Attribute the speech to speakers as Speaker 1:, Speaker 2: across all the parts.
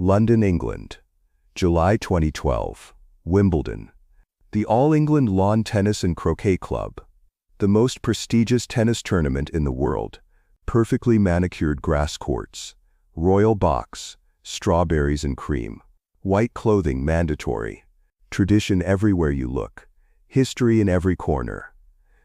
Speaker 1: London, England. July 2012. Wimbledon. The All England Lawn Tennis and Croquet Club. The most prestigious tennis tournament in the world. Perfectly manicured grass courts. Royal box. Strawberries and cream. White clothing mandatory. Tradition everywhere you look. History in every corner.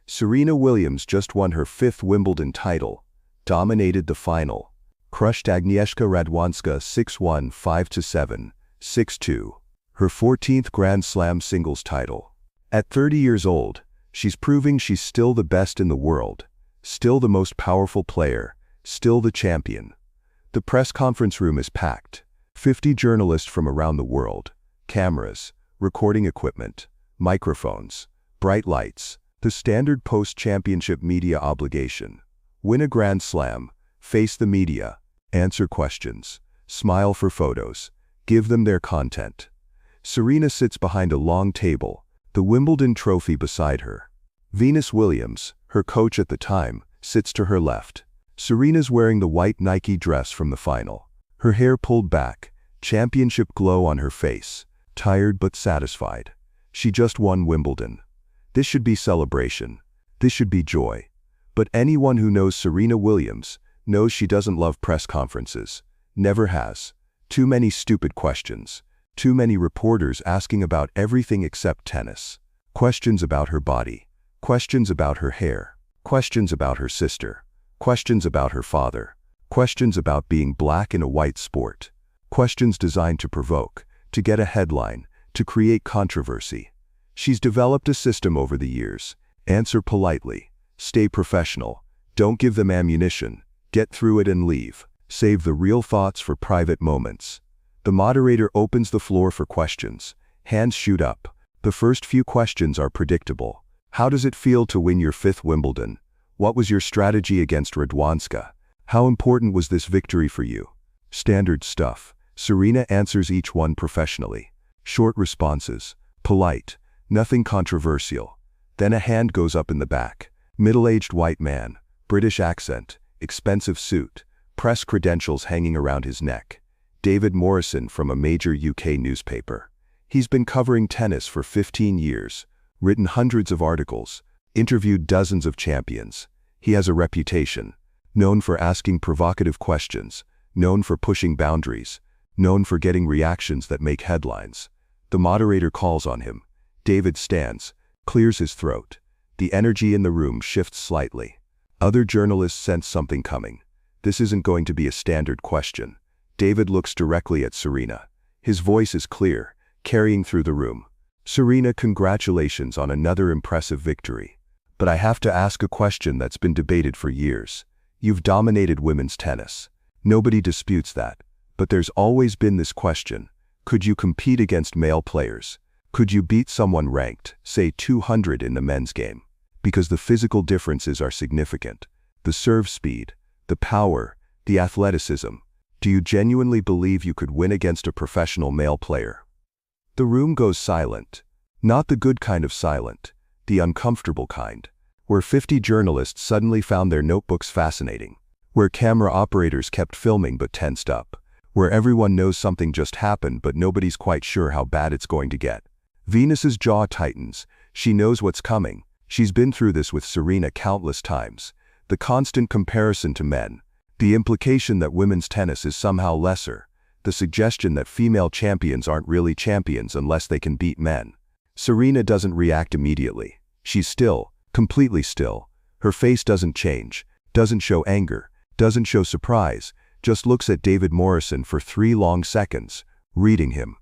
Speaker 1: Serena Williams just won her 5th Wimbledon title. Dominated the final. Crushed Agnieszka Radwanska 6-1, 5-7, 6-2. Her 14th Grand Slam singles title. At 30 years old, she's proving she's still the best in the world, still the most powerful player, still the champion. The press conference room is packed. 50 journalists from around the world, cameras, recording equipment, microphones, bright lights, the standard post-championship media obligation. Win a Grand Slam, face the media, answer questions, smile for photos, give them their content. Serena sits behind a long table, the Wimbledon trophy beside her. Venus Williams, her coach at the time, sits to her left. Serena's wearing the white Nike dress from the final. Her hair pulled back, championship glow on her face, tired but satisfied. She just won Wimbledon. This should be celebration. This should be joy. But anyone who knows Serena Williams knows she doesn't love press conferences. Never has. Too many stupid questions. Too many reporters asking about everything except tennis. Questions about her body. Questions about her hair. Questions about her sister. Questions about her father. Questions about being black in a white sport. Questions designed to provoke, to get a headline, to create controversy. She's developed a system over the years. Answer politely. Stay professional. Don't give them ammunition. Get through it and leave. Save the real thoughts for private moments. The moderator opens the floor for questions. Hands shoot up. The first few questions are predictable. How does it feel to win your 5th Wimbledon? What was your strategy against Radwanska? How important was this victory for you? Standard stuff. Serena answers each one professionally. Short responses. Polite. Nothing controversial. Then a hand goes up in the back. Middle-aged white man. British accent. Expensive suit. Press credentials hanging around his neck. David Morrison from a major UK newspaper. He's been covering tennis for 15 years, written hundreds of articles, interviewed dozens of champions. He has a reputation, known for asking provocative questions, known for pushing boundaries, known for getting reactions that make headlines. The moderator calls on him. David stands, clears his throat. The energy in the room shifts slightly. Other journalists sense something coming. This isn't going to be a standard question. David looks directly at Serena. His voice is clear, carrying through the room. Serena, congratulations on another impressive victory. But I have to ask a question that's been debated for years. You've dominated women's tennis. Nobody disputes that. But there's always been this question. Could you compete against male players? Could you beat someone ranked, say 200 in the men's game? Because the physical differences are significant. The serve speed, the power, the athleticism. Do you genuinely believe you could win against a professional male player? The room goes silent. Not the good kind of silent, the uncomfortable kind, where 50 journalists suddenly found their notebooks fascinating, where camera operators kept filming but tensed up, where everyone knows something just happened but nobody's quite sure how bad it's going to get. Venus's jaw tightens. She knows what's coming. She's been through this with Serena countless times. The constant comparison to men. The implication that women's tennis is somehow lesser. The suggestion that female champions aren't really champions unless they can beat men. Serena doesn't react immediately. She's still, completely still. Her face doesn't change, doesn't show anger, doesn't show surprise, just looks at David Morrison for 3 long seconds, reading him,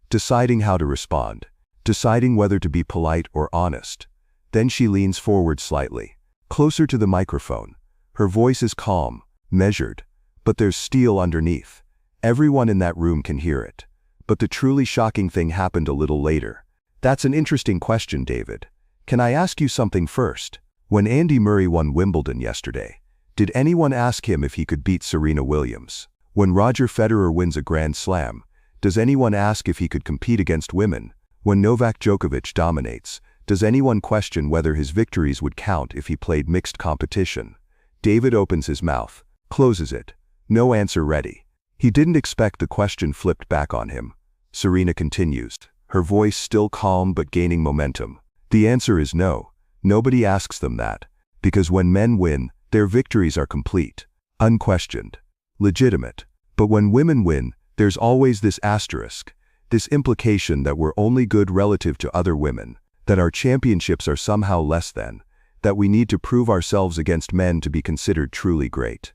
Speaker 1: deciding how to respond, deciding whether to be polite or honest. Then she leans forward slightly, closer to the microphone. Her voice is calm, measured, but there's steel underneath. Everyone in that room can hear it. But the truly shocking thing happened a little later. That's an interesting question, David. Can I ask you something first? When Andy Murray won Wimbledon yesterday, did anyone ask him if he could beat Serena Williams? When Roger Federer wins a Grand Slam, does anyone ask if he could compete against women? When Novak Djokovic dominates, does anyone question whether his victories would count if he played mixed competition? David opens his mouth, closes it. No answer ready. He didn't expect the question flipped back on him. Serena continues, her voice still calm but gaining momentum. The answer is no. Nobody asks them that. Because when men win, their victories are complete, unquestioned, legitimate. But when women win, there's always this asterisk, this implication that we're only good relative to other women, that our championships are somehow less than, that we need to prove ourselves against men to be considered truly great.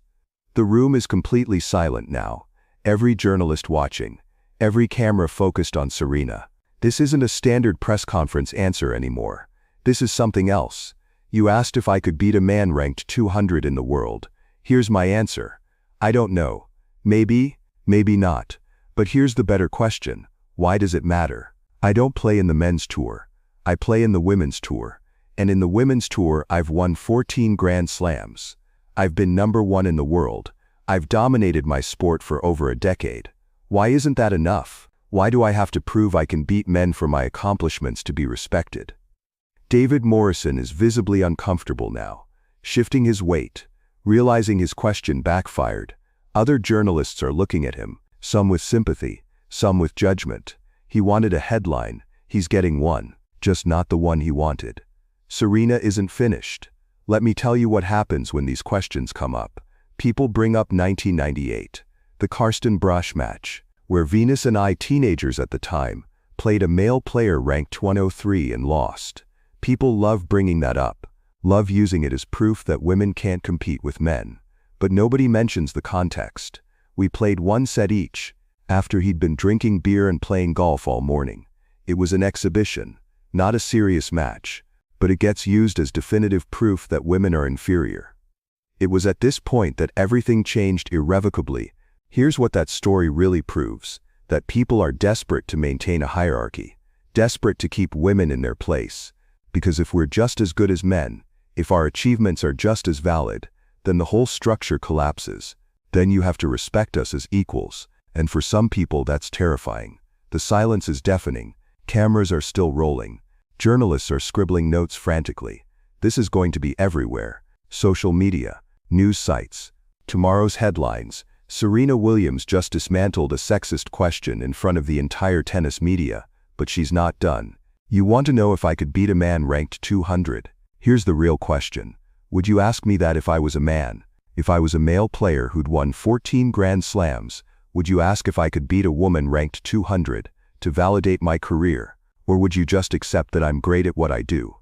Speaker 1: The room is completely silent now. Every journalist watching, every camera focused on Serena. This isn't a standard press conference answer anymore. This is something else. You asked if I could beat a man ranked 200 in the world. Here's my answer. I don't know. Maybe, maybe not. But here's the better question. Why does it matter? I don't play in the men's tour. I play in the women's tour. And in the women's tour, I've won 14 Grand Slams. I've been #1 in the world. I've dominated my sport for over a decade. Why isn't that enough? Why do I have to prove I can beat men for my accomplishments to be respected? David Morrison is visibly uncomfortable now, shifting his weight, realizing his question backfired. Other journalists are looking at him, some with sympathy, some with judgment. He wanted a headline. He's getting one, just not the one he wanted. Serena isn't finished. Let me tell you what happens when these questions come up. People bring up 1998, the Karsten Braasch match, where Venus and I, teenagers at the time, played a male player ranked 103 and lost. People love bringing that up, love using it as proof that women can't compete with men. But nobody mentions the context. We played one set each, after he'd been drinking beer and playing golf all morning. It was an exhibition, not a serious match, but it gets used as definitive proof that women are inferior. It was at this point that everything changed irrevocably. Here's what that story really proves, that people are desperate to maintain a hierarchy, desperate to keep women in their place. Because if we're just as good as men, if our achievements are just as valid, then the whole structure collapses. Then you have to respect us as equals, and for some people that's terrifying. The silence is deafening, cameras are still rolling, journalists are scribbling notes frantically. This is going to be everywhere. Social media, news sites, tomorrow's headlines. Serena Williams just dismantled a sexist question in front of the entire tennis media, but she's not done. You want to know if I could beat a man ranked 200? Here's the real question. Would you ask me that if I was a man? If I was a male player who'd won 14 Grand Slams, would you ask if I could beat a woman ranked 200 to validate my career? Or would you just accept that I'm great at what I do?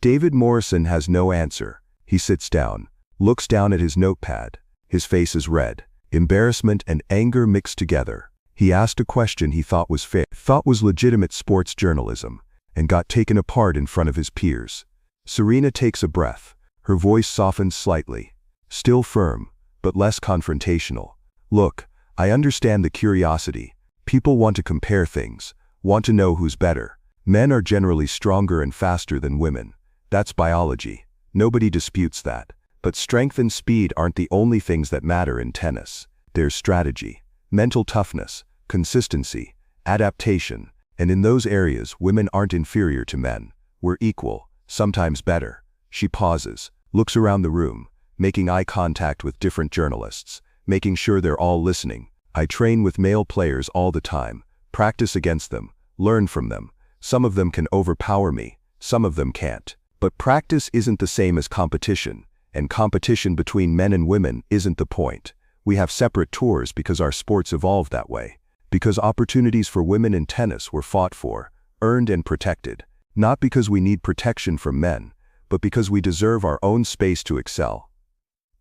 Speaker 1: David Morrison has no answer. He sits down, looks down at his notepad. His face is red, embarrassment and anger mixed together. He asked a question he thought was fair, thought was legitimate sports journalism, and got taken apart in front of his peers. Serena takes a breath. Her voice softens slightly, still firm, but less confrontational. Look, I understand the curiosity. People want to compare things, want to know who's better. Men are generally stronger and faster than women. That's biology. Nobody disputes that. But strength and speed aren't the only things that matter in tennis. There's strategy, mental toughness, consistency, adaptation, and in those areas women aren't inferior to men. We're equal, sometimes better. She pauses, looks around the room, making eye contact with different journalists, making sure they're all listening. I train with male players all the time, practice against them, learn from them. Some of them can overpower me, some of them can't. But practice isn't the same as competition. And competition between men and women isn't the point. We have separate tours because our sports evolved that way. Because opportunities for women in tennis were fought for, earned and protected. Not because we need protection from men, but because we deserve our own space to excel.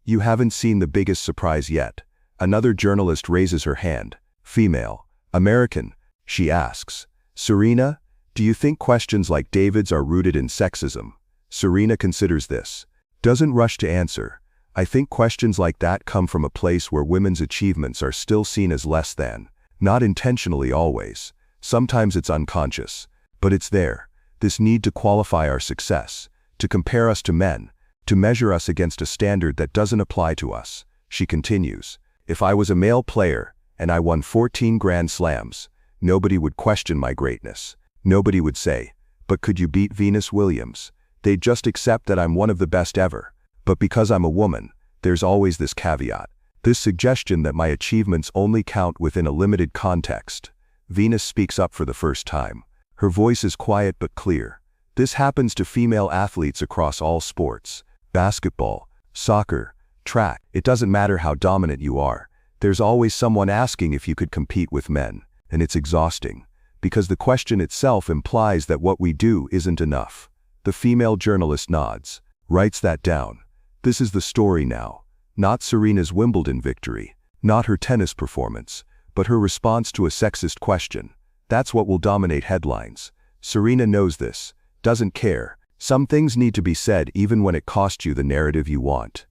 Speaker 1: You haven't seen the biggest surprise yet. Another journalist raises her hand. Female, American, she asks. Serena, do you think questions like David's are rooted in sexism? Serena considers this. Doesn't rush to answer. I think questions like that come from a place where women's achievements are still seen as less than. Not intentionally always. Sometimes it's unconscious. But it's there. This need to qualify our success. To compare us to men. To measure us against a standard that doesn't apply to us. She continues. If I was a male player, and I won 14 Grand Slams, nobody would question my greatness. Nobody would say, but could you beat Venus Williams? They'd just accept that I'm one of the best ever. But because I'm a woman, there's always this caveat. This suggestion that my achievements only count within a limited context. Venus speaks up for the first time. Her voice is quiet but clear. This happens to female athletes across all sports. Basketball, soccer, track. It doesn't matter how dominant you are. There's always someone asking if you could compete with men, and it's exhausting, because the question itself implies that what we do isn't enough. The female journalist nods, writes that down. This is the story now. Not Serena's Wimbledon victory, not her tennis performance, but her response to a sexist question. That's what will dominate headlines. Serena knows this, doesn't care. Some things need to be said even when it costs you the narrative you want.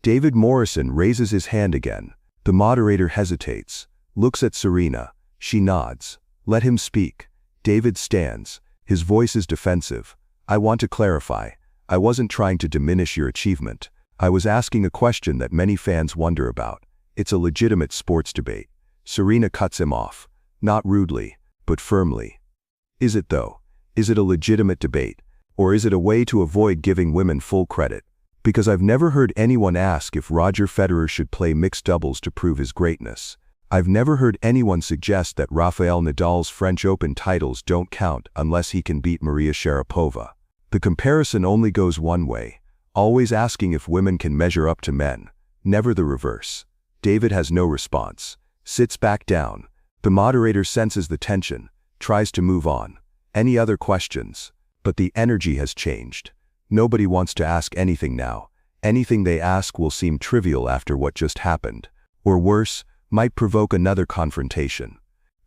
Speaker 1: David Morrison raises his hand again. The moderator hesitates, looks at Serena. She nods. Let him speak. David stands. His voice is defensive. I want to clarify. I wasn't trying to diminish your achievement. I was asking a question that many fans wonder about. It's a legitimate sports debate. Serena cuts him off. Not rudely, but firmly. Is it though? Is it a legitimate debate? Or is it a way to avoid giving women full credit? Because I've never heard anyone ask if Roger Federer should play mixed doubles to prove his greatness. I've never heard anyone suggest that Rafael Nadal's French Open titles don't count unless he can beat Maria Sharapova. The comparison only goes one way. Always asking if women can measure up to men, never the reverse. David has no response, sits back down. The moderator senses the tension, tries to move on. Any other questions? But the energy has changed. Nobody wants to ask anything now. Anything they ask will seem trivial after what just happened, or worse, might provoke another confrontation.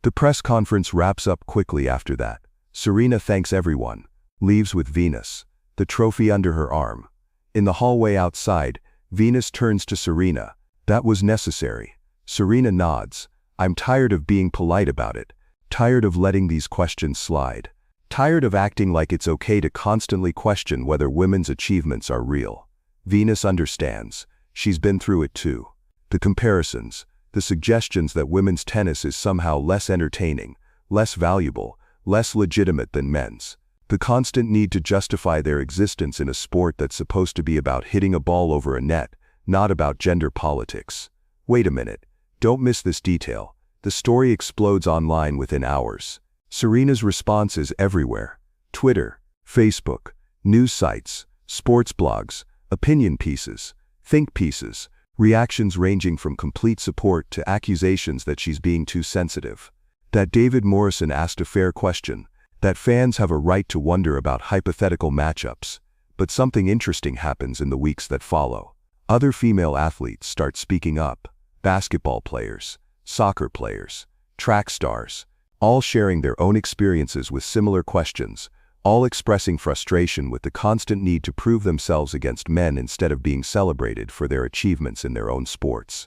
Speaker 1: The press conference wraps up quickly after that. Serena thanks everyone, leaves with Venus, the trophy under her arm. In the hallway outside, Venus turns to Serena. That was necessary. Serena nods. I'm tired of being polite about it. Tired of letting these questions slide. Tired of acting like it's okay to constantly question whether women's achievements are real. Venus understands. She's been through it too. The comparisons, the suggestions that women's tennis is somehow less entertaining, less valuable, less legitimate than men's. The constant need to justify their existence in a sport that's supposed to be about hitting a ball over a net, not about gender politics. Wait a minute. Don't miss this detail. The story explodes online within hours. Serena's response is everywhere. Twitter, Facebook, news sites, sports blogs, opinion pieces, think pieces, reactions ranging from complete support to accusations that she's being too sensitive. That David Morrison asked a fair question. That fans have a right to wonder about hypothetical matchups. But something interesting happens in the weeks that follow. Other female athletes start speaking up. Basketball players, soccer players, track stars, all sharing their own experiences with similar questions, all expressing frustration with the constant need to prove themselves against men instead of being celebrated for their achievements in their own sports.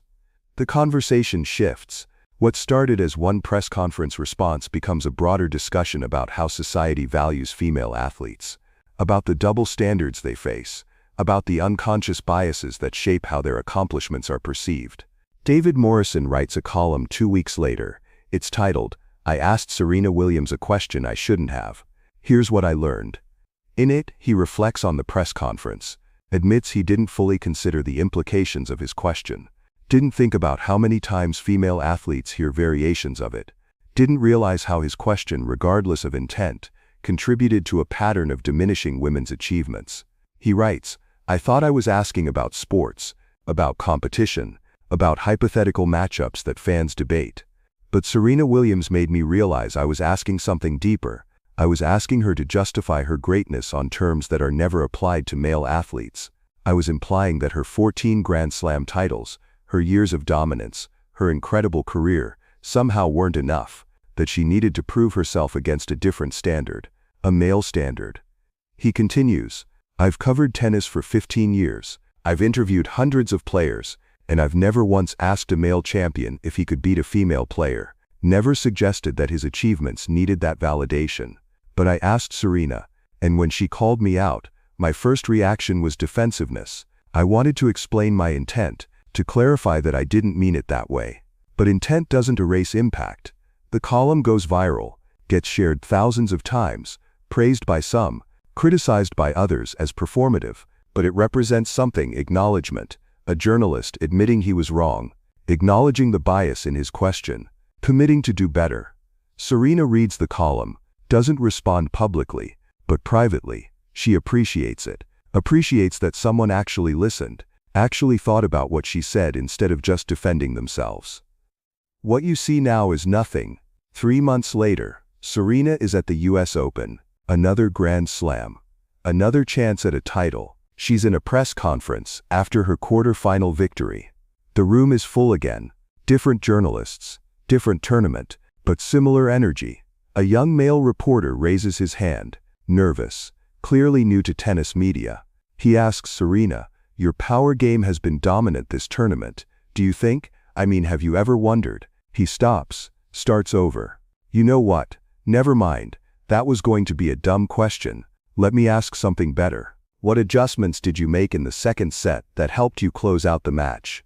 Speaker 1: The conversation shifts. What started as one press conference response becomes a broader discussion about how society values female athletes, about the double standards they face, about the unconscious biases that shape how their accomplishments are perceived. David Morrison writes a column 2 weeks later. It's titled, "I asked Serena Williams a question I shouldn't have. Here's what I learned." In it, he reflects on the press conference, admits he didn't fully consider the implications of his question, didn't think about how many times female athletes hear variations of it, didn't realize how his question, regardless of intent, contributed to a pattern of diminishing women's achievements. He writes, "I thought I was asking about sports, about competition, about hypothetical matchups that fans debate. But Serena Williams made me realize I was asking something deeper. I was asking her to justify her greatness on terms that are never applied to male athletes. I was implying that her 14 Grand Slam titles, her years of dominance, her incredible career, somehow weren't enough, that she needed to prove herself against a different standard, a male standard." He continues, "I've covered tennis for 15 years, I've interviewed hundreds of players, and I've never once asked a male champion if he could beat a female player, never suggested that his achievements needed that validation. But I asked Serena, and when she called me out, my first reaction was defensiveness. I wanted to explain my intent, to clarify that I didn't mean it that way. But intent doesn't erase impact. The column goes viral, gets shared thousands of times, praised by some, criticized by others as performative, but it represents something, acknowledgement, a journalist admitting he was wrong, acknowledging the bias in his question, committing to do better. Serena reads the column, doesn't respond publicly, but privately. She appreciates it, appreciates that someone actually listened, actually thought about what she said instead of just defending themselves. What you see now is nothing. 3 months later, Serena is at the US Open, another Grand Slam, another chance at a title. She's in a press conference after her quarter-final victory. The room is full again, different journalists, different tournament, but similar energy. A young male reporter raises his hand, nervous, clearly new to tennis media. He asks Serena, "Your power game has been dominant this tournament. Do you think, have you ever wondered?" He stops, starts over. "You know what? Never mind. That was going to be a dumb question. Let me ask something better. What adjustments did you make in the second set that helped you close out the match?"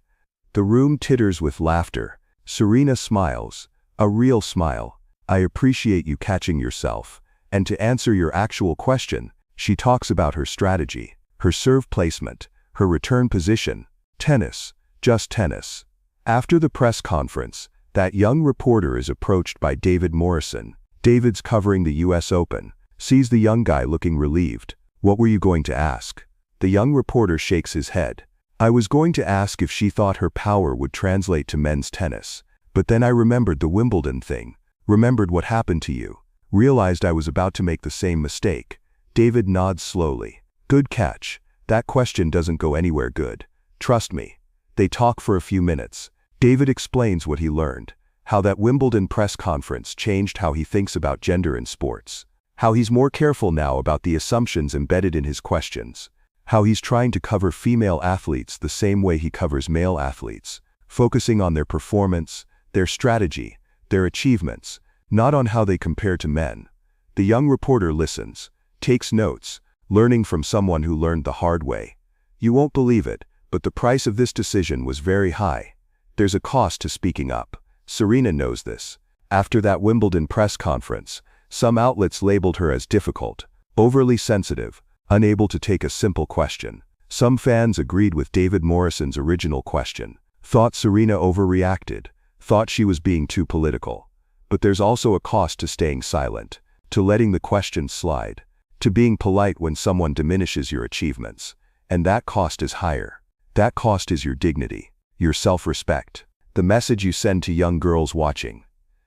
Speaker 1: The room titters with laughter. Serena smiles, a real smile. "I appreciate you catching yourself." And to answer your actual question, she talks about her strategy, her serve placement, her return position. Tennis, just tennis. After the press conference, that young reporter is approached by David Morrison. David's covering the US Open, sees the young guy looking relieved. "What were you going to ask?" The young reporter shakes his head. "I was going to ask if she thought her power would translate to men's tennis, but then I remembered the Wimbledon thing, remembered what happened to you, realized I was about to make the same mistake." David nods slowly. "Good catch. That question doesn't go anywhere good. Trust me." They talk for a few minutes. David explains what he learned, how that Wimbledon press conference changed how he thinks about gender in sports, how he's more careful now about the assumptions embedded in his questions, how he's trying to cover female athletes the same way he covers male athletes, focusing on their performance, their strategy, their achievements, not on how they compare to men. The young reporter listens, takes notes, learning from someone who learned the hard way. "You won't believe it, but the price of this decision was very high. There's a cost to speaking up." Serena knows this. After that Wimbledon press conference, some outlets labeled her as difficult, overly sensitive, unable to take a simple question. Some fans agreed with David Morrison's original question, thought Serena overreacted, thought she was being too political. But there's also a cost to staying silent, to letting the question slide, to being polite when someone diminishes your achievements. And that cost is higher. That cost is your dignity, your self-respect, the message you send to young girls watching.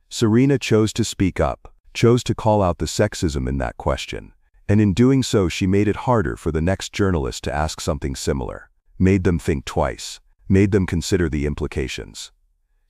Speaker 1: Serena chose to speak up, chose to call out the sexism in that question. And in doing so, she made it harder for the next journalist to ask something similar, made them think twice, made them consider the implications.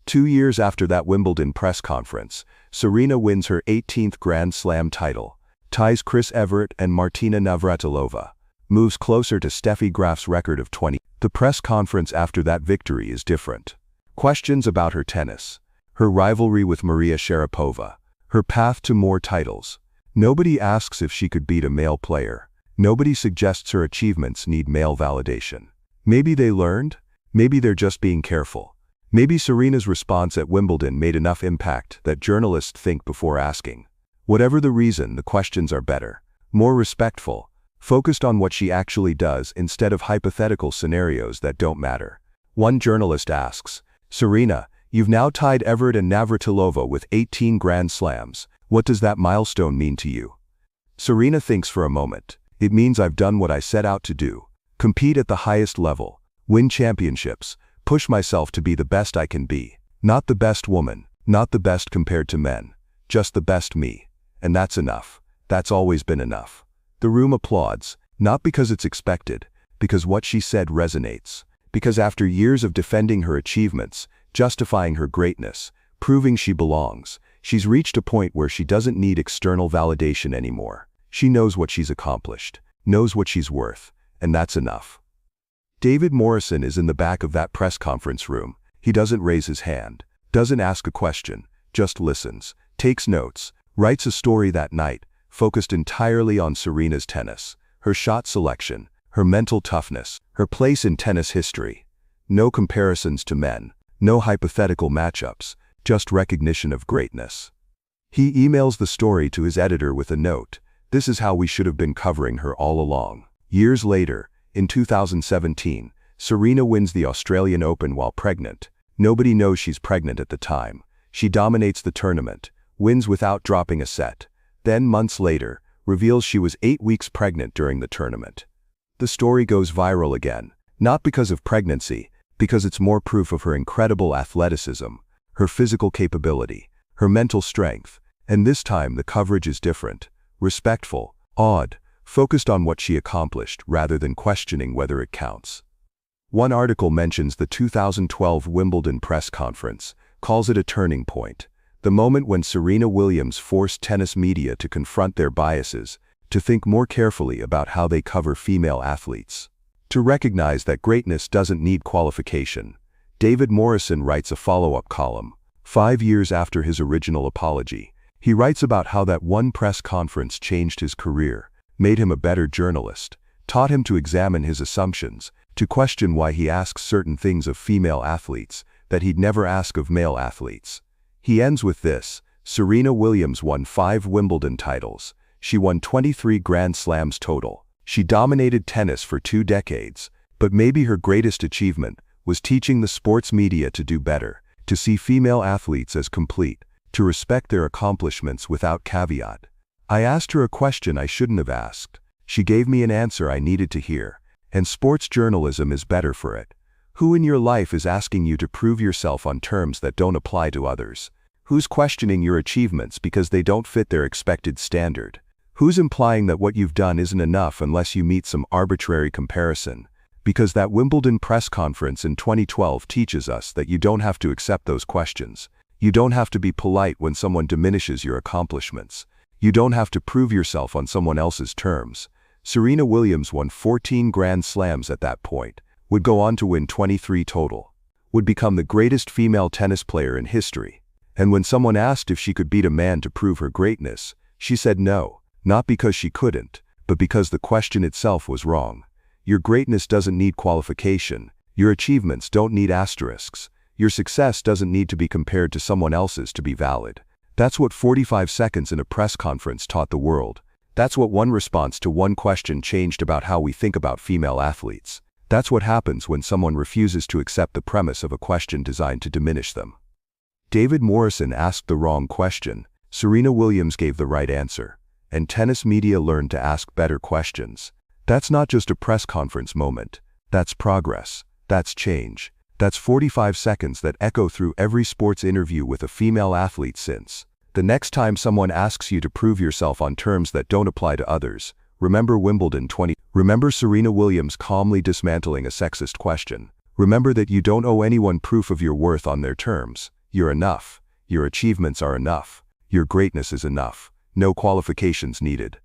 Speaker 1: 2 years after that Wimbledon press conference, Serena wins her 18th Grand Slam title, ties Chris Evert and Martina Navratilova, moves closer to Steffi Graf's record of 20. The press conference after that victory is different. Questions about her tennis, her rivalry with Maria Sharapova, her path to more titles. Nobody asks if she could beat a male player. Nobody suggests her achievements need male validation. Maybe they learned. Maybe they're just being careful. Maybe Serena's response at Wimbledon made enough impact that journalists think before asking. Whatever the reason, the questions are better, more respectful, focused on what she actually does instead of hypothetical scenarios that don't matter. One journalist asks, "Serena, you've now tied Evert and Navratilova with 18 Grand Slams. What does that milestone mean to you?" Serena thinks for a moment. "It means I've done what I set out to do. Compete at the highest level, win championships, push myself to be the best I can be. Not the best woman, not the best compared to men, just the best me. And that's enough. That's always been enough." The room applauds, not because it's expected, because what she said resonates. Because after years of defending her achievements, justifying her greatness, proving she belongs, she's reached a point where she doesn't need external validation anymore. She knows what she's accomplished, knows what she's worth, and that's enough. David Morrison is in the back of that press conference room. He doesn't raise his hand, doesn't ask a question, just listens, takes notes, writes a story that night, focused entirely on Serena's tennis, her shot selection, her mental toughness, her place in tennis history. No comparisons to men, no hypothetical matchups, just recognition of greatness. He emails the story to his editor with a note, "This is how we should have been covering her all along." Years later, in 2017, Serena wins the Australian Open while pregnant. Nobody knows she's pregnant at the time. She dominates the tournament, wins without dropping a set. Then, months later, reveals she was 8 weeks pregnant during the tournament. The story goes viral again, not because of pregnancy, because it's more proof of her incredible athleticism, her physical capability, her mental strength, and this time the coverage is different, respectful, awed, focused on what she accomplished rather than questioning whether it counts. One article mentions the 2012 Wimbledon press conference, calls it a turning point, the moment when Serena Williams forced tennis media to confront their biases, to think more carefully about how they cover female athletes, to recognize that greatness doesn't need qualification. David Morrison writes a follow-up column, 5 years after his original apology. He writes about how that one press conference changed his career, made him a better journalist, taught him to examine his assumptions, to question why he asks certain things of female athletes that he'd never ask of male athletes. He ends with this: Serena Williams won 5 Wimbledon titles. She won 23 Grand Slams total. She dominated tennis for 2 decades, but maybe her greatest achievement was teaching the sports media to do better, to see female athletes as complete, to respect their accomplishments without caveat. I asked her a question I shouldn't have asked. She gave me an answer I needed to hear, and sports journalism is better for it. Who in your life is asking you to prove yourself on terms that don't apply to others? Who's questioning your achievements because they don't fit their expected standard? Who's implying that what you've done isn't enough unless you meet some arbitrary comparison? Because that Wimbledon press conference in 2012 teaches us that you don't have to accept those questions. You don't have to be polite when someone diminishes your accomplishments. You don't have to prove yourself on someone else's terms. Serena Williams won 14 Grand Slams at that point, would go on to win 23 total, would become the greatest female tennis player in history. And when someone asked if she could beat a man to prove her greatness, she said no, not because she couldn't, but because the question itself was wrong. Your greatness doesn't need qualification. Your achievements don't need asterisks. Your success doesn't need to be compared to someone else's to be valid. That's what 45 seconds in a press conference taught the world. That's what one response to one question changed about how we think about female athletes. That's what happens when someone refuses to accept the premise of a question designed to diminish them. David Morrison asked the wrong question. Serena Williams gave the right answer. And tennis media learned to ask better questions. That's not just a press conference moment. That's progress. That's change. That's 45 seconds that echo through every sports interview with a female athlete since. The next time someone asks you to prove yourself on terms that don't apply to others, remember Wimbledon 20. Remember Serena Williams calmly dismantling a sexist question. Remember that you don't owe anyone proof of your worth on their terms. You're enough. Your achievements are enough. Your greatness is enough. No qualifications needed.